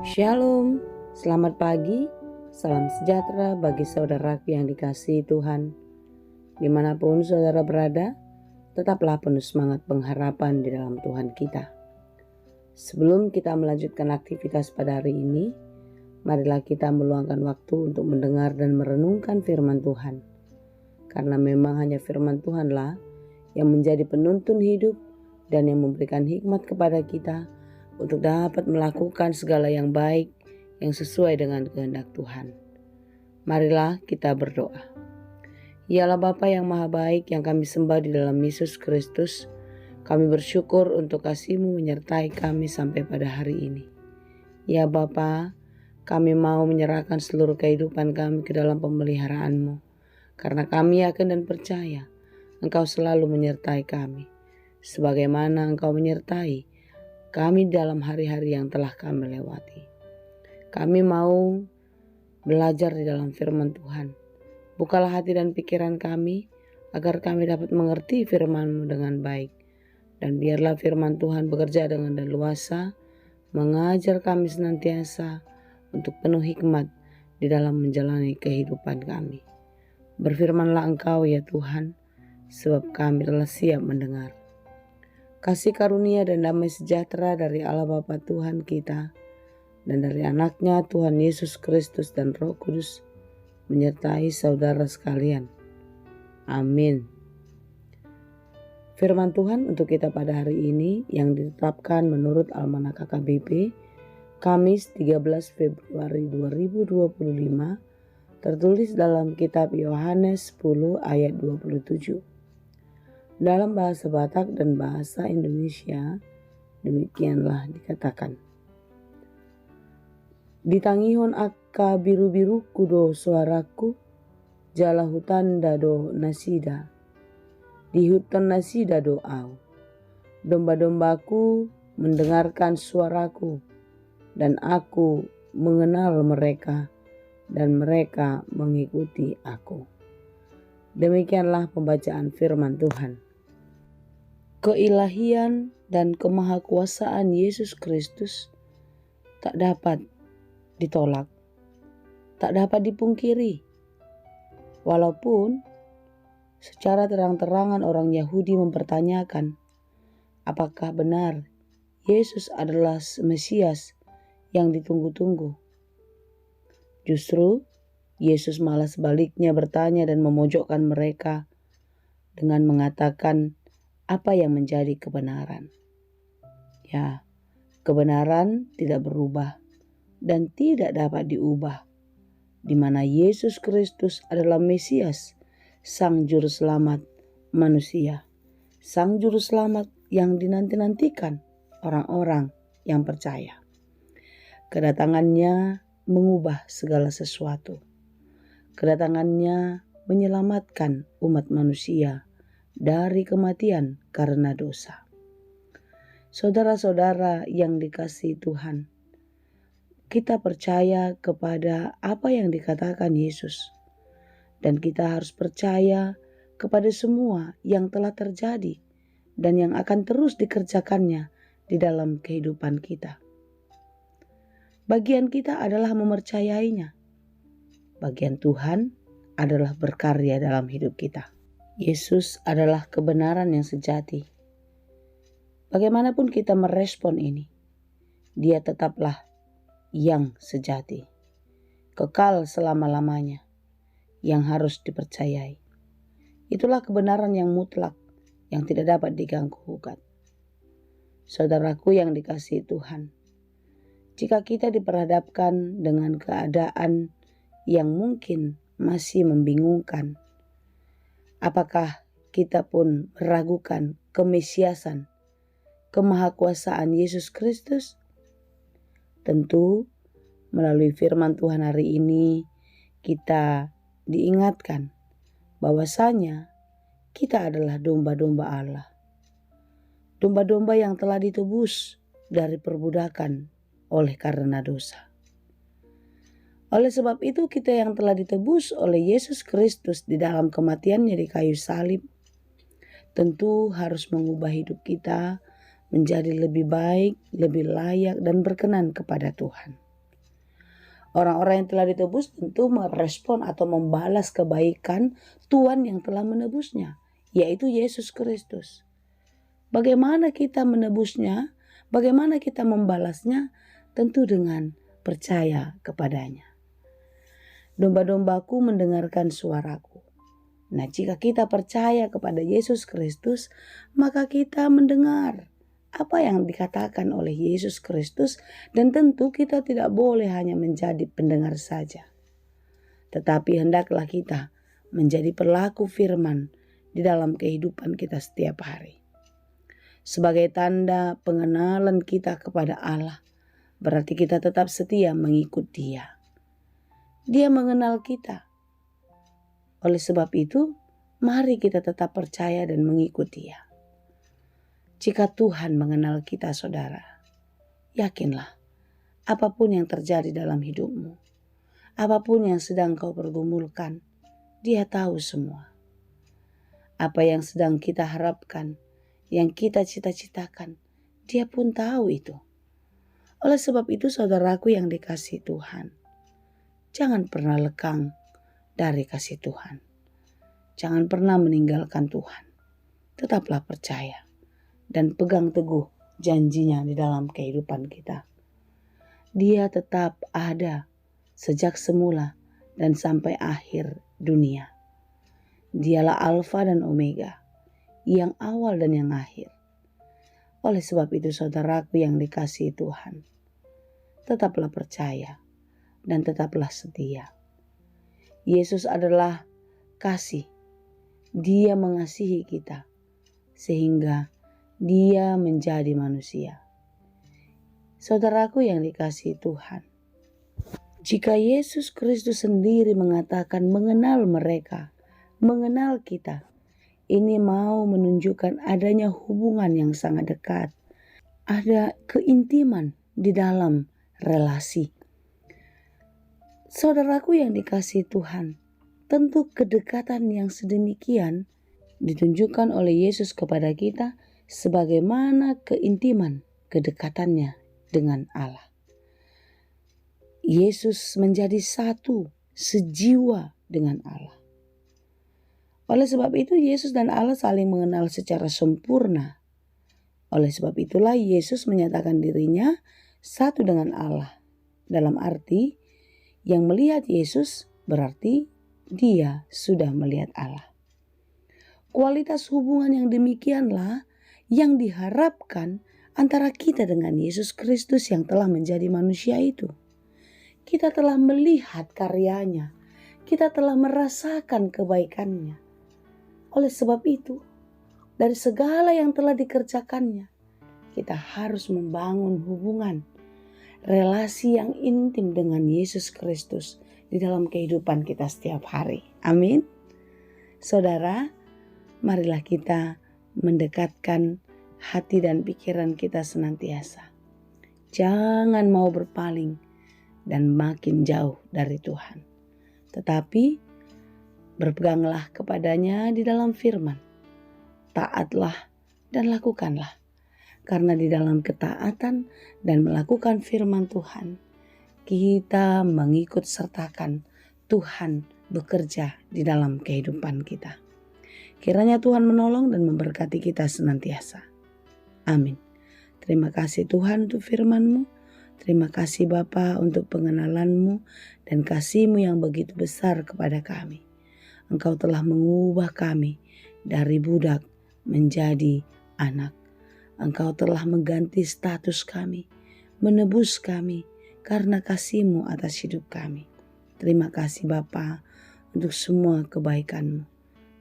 Shalom, selamat pagi, salam sejahtera bagi saudaraku yang dikasihi Tuhan. Dimanapun saudara berada, tetaplah penuh semangat pengharapan di dalam Tuhan kita. Sebelum kita melanjutkan aktivitas pada hari ini, marilah kita meluangkan waktu untuk mendengar dan merenungkan firman Tuhan. Karena memang hanya firman Tuhanlah yang menjadi penuntun hidup dan yang memberikan hikmat kepada kita untuk dapat melakukan segala yang baik yang sesuai dengan kehendak Tuhan. Marilah kita berdoa. Ya Allah Bapa yang maha baik yang kami sembah di dalam Yesus Kristus, kami bersyukur untuk kasih-Mu menyertai kami sampai pada hari ini. Ya Bapa, kami mau menyerahkan seluruh kehidupan kami ke dalam pemeliharaan-Mu, karena kami yakin dan percaya Engkau selalu menyertai kami, sebagaimana Engkau menyertai kami dalam hari-hari yang telah kami lewati. Kami mau belajar di dalam firman Tuhan. Bukalah hati dan pikiran kami, agar kami dapat mengerti firman-Mu dengan baik. Dan biarlah firman Tuhan bekerja dengan leluasa, mengajar kami senantiasa untuk penuh hikmat di dalam menjalani kehidupan kami. Berfirmanlah Engkau ya Tuhan, sebab kami telah siap mendengar. Kasih karunia dan damai sejahtera dari Allah Bapa Tuhan kita dan dari anaknya Tuhan Yesus Kristus dan Roh Kudus menyertai saudara sekalian. Amin. Firman Tuhan untuk kita pada hari ini yang ditetapkan menurut Almanak KKBP Kamis 13 Februari 2025 tertulis dalam kitab Yohanes 10 ayat 27. Dalam bahasa Batak dan bahasa Indonesia, demikianlah dikatakan. Di tangihon akka biru-biru kudo suaraku, jala hutan dado nasida. Di hutan nasida doau. Domba-dombaku mendengarkan suaraku, dan aku mengenal mereka, dan mereka mengikuti aku. Demikianlah pembacaan firman Tuhan. Keilahian dan kemahakuasaan Yesus Kristus tak dapat ditolak, tak dapat dipungkiri. Walaupun secara terang-terangan orang Yahudi mempertanyakan apakah benar Yesus adalah Mesias yang ditunggu-tunggu. Justru Yesus malah sebaliknya bertanya dan memojokkan mereka dengan mengatakan apa yang menjadi kebenaran. Ya, kebenaran tidak berubah dan tidak dapat diubah, di mana Yesus Kristus adalah Mesias, Sang Juru Selamat manusia, Sang Juru Selamat yang dinanti-nantikan orang-orang yang percaya. Kedatangannya mengubah segala sesuatu. Kedatangannya menyelamatkan umat manusia dari kematian karena dosa. Saudara-saudara yang dikasihi Tuhan, kita percaya kepada apa yang dikatakan Yesus, dan kita harus percaya kepada semua yang telah terjadi dan yang akan terus dikerjakannya di dalam kehidupan kita. Bagian kita adalah mempercayainya. Bagian Tuhan adalah berkarya dalam hidup kita. Yesus adalah kebenaran yang sejati. Bagaimanapun kita merespon ini, Dia tetaplah yang sejati, kekal selama-lamanya, yang harus dipercayai. Itulah kebenaran yang mutlak, yang tidak dapat diganggu-gugat. Saudaraku yang dikasihi Tuhan, jika kita diperhadapkan dengan keadaan yang mungkin masih membingungkan, apakah kita pun meragukan kemesiasan, kemahakuasaan Yesus Kristus? Tentu melalui firman Tuhan hari ini kita diingatkan bahwasanya kita adalah domba-domba Allah. Domba-domba yang telah ditebus dari perbudakan oleh karena dosa. Oleh sebab itu kita yang telah ditebus oleh Yesus Kristus di dalam kematiannya di kayu salib, tentu harus mengubah hidup kita menjadi lebih baik, lebih layak dan berkenan kepada Tuhan. Orang-orang yang telah ditebus tentu merespon atau membalas kebaikan Tuhan yang telah menebusnya, yaitu Yesus Kristus. Bagaimana kita menebusnya? Bagaimana kita membalasnya? Tentu dengan percaya kepadanya. Domba-dombaku mendengarkan suaraku. Nah, jika kita percaya kepada Yesus Kristus, maka kita mendengar apa yang dikatakan oleh Yesus Kristus, dan tentu kita tidak boleh hanya menjadi pendengar saja. Tetapi hendaklah kita menjadi pelaku firman di dalam kehidupan kita setiap hari. Sebagai tanda pengenalan kita kepada Allah, berarti kita tetap setia mengikut Dia. Dia mengenal kita. Oleh sebab itu, mari kita tetap percaya dan mengikut Dia. Jika Tuhan mengenal kita, saudara, yakinlah apapun yang terjadi dalam hidupmu, apapun yang sedang kau pergumulkan, Dia tahu semua. Apa yang sedang kita harapkan, yang kita cita-citakan, Dia pun tahu itu. Oleh sebab itu, saudaraku yang dikasihi Tuhan, jangan pernah lekang dari kasih Tuhan. Jangan pernah meninggalkan Tuhan. Tetaplah percaya dan pegang teguh janjinya di dalam kehidupan kita. Dia tetap ada sejak semula dan sampai akhir dunia. Dialah Alfa dan Omega, yang awal dan yang akhir. Oleh sebab itu, saudaraku yang dikasihi Tuhan, tetaplah percaya dan tetaplah setia. Yesus adalah kasih. Dia mengasihi kita sehingga Dia menjadi manusia. Saudaraku yang dikasihi Tuhan, jika Yesus Kristus sendiri mengatakan mengenal mereka, mengenal kita, ini mau menunjukkan adanya hubungan yang sangat dekat. Ada keintiman di dalam relasi. Saudaraku yang dikasihi Tuhan, tentu kedekatan yang sedemikian ditunjukkan oleh Yesus kepada kita sebagaimana keintiman kedekatannya dengan Allah. Yesus menjadi satu, sejiwa dengan Allah. Oleh sebab itu, Yesus dan Allah saling mengenal secara sempurna. Oleh sebab itulah Yesus menyatakan dirinya satu dengan Allah. Dalam arti, yang melihat Yesus berarti dia sudah melihat Allah. Kualitas hubungan yang demikianlah yang diharapkan antara kita dengan Yesus Kristus yang telah menjadi manusia itu. Kita telah melihat karyanya, kita telah merasakan kebaikannya. Oleh sebab itu, dari segala yang telah dikerjakannya, kita harus membangun hubungan, relasi yang intim dengan Yesus Kristus di dalam kehidupan kita setiap hari. Amin. Saudara, marilah kita mendekatkan hati dan pikiran kita senantiasa. Jangan mau berpaling dan makin jauh dari Tuhan. Tetapi berpeganglah kepadanya di dalam firman. Taatlah dan lakukanlah. Karena di dalam ketaatan dan melakukan firman Tuhan, kita mengikut sertakan Tuhan bekerja di dalam kehidupan kita. Kiranya Tuhan menolong dan memberkati kita senantiasa. Amin. Terima kasih Tuhan untuk firman-Mu. Terima kasih Bapa untuk pengenalan-Mu dan kasih-Mu yang begitu besar kepada kami. Engkau telah mengubah kami dari budak menjadi anak. Engkau telah mengganti status kami, menebus kami karena kasih-Mu atas hidup kami. Terima kasih Bapa untuk semua kebaikan-Mu.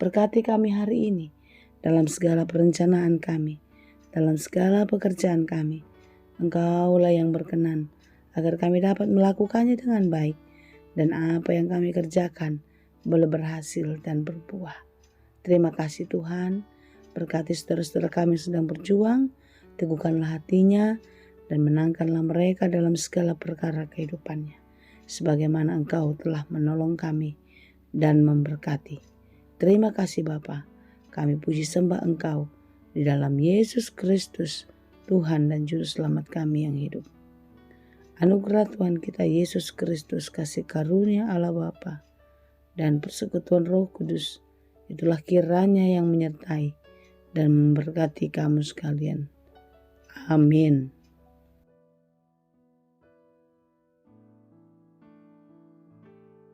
Berkati kami hari ini dalam segala perencanaan kami, dalam segala pekerjaan kami. Engkaulah yang berkenan agar kami dapat melakukannya dengan baik dan apa yang kami kerjakan boleh berhasil dan berbuah. Terima kasih Tuhan, berkati saudara-saudara kami yang sedang berjuang, teguhkanlah hatinya dan menangkanlah mereka dalam segala perkara kehidupannya, sebagaimana Engkau telah menolong kami dan memberkati. Terima kasih Bapa, kami puji sembah Engkau di dalam Yesus Kristus, Tuhan dan Juru Selamat kami yang hidup. Anugerah Tuhan kita Yesus Kristus, kasih karunia Allah Bapa, dan persekutuan Roh Kudus, itulah kiranya yang menyertai dan memberkati kamu sekalian. Amin.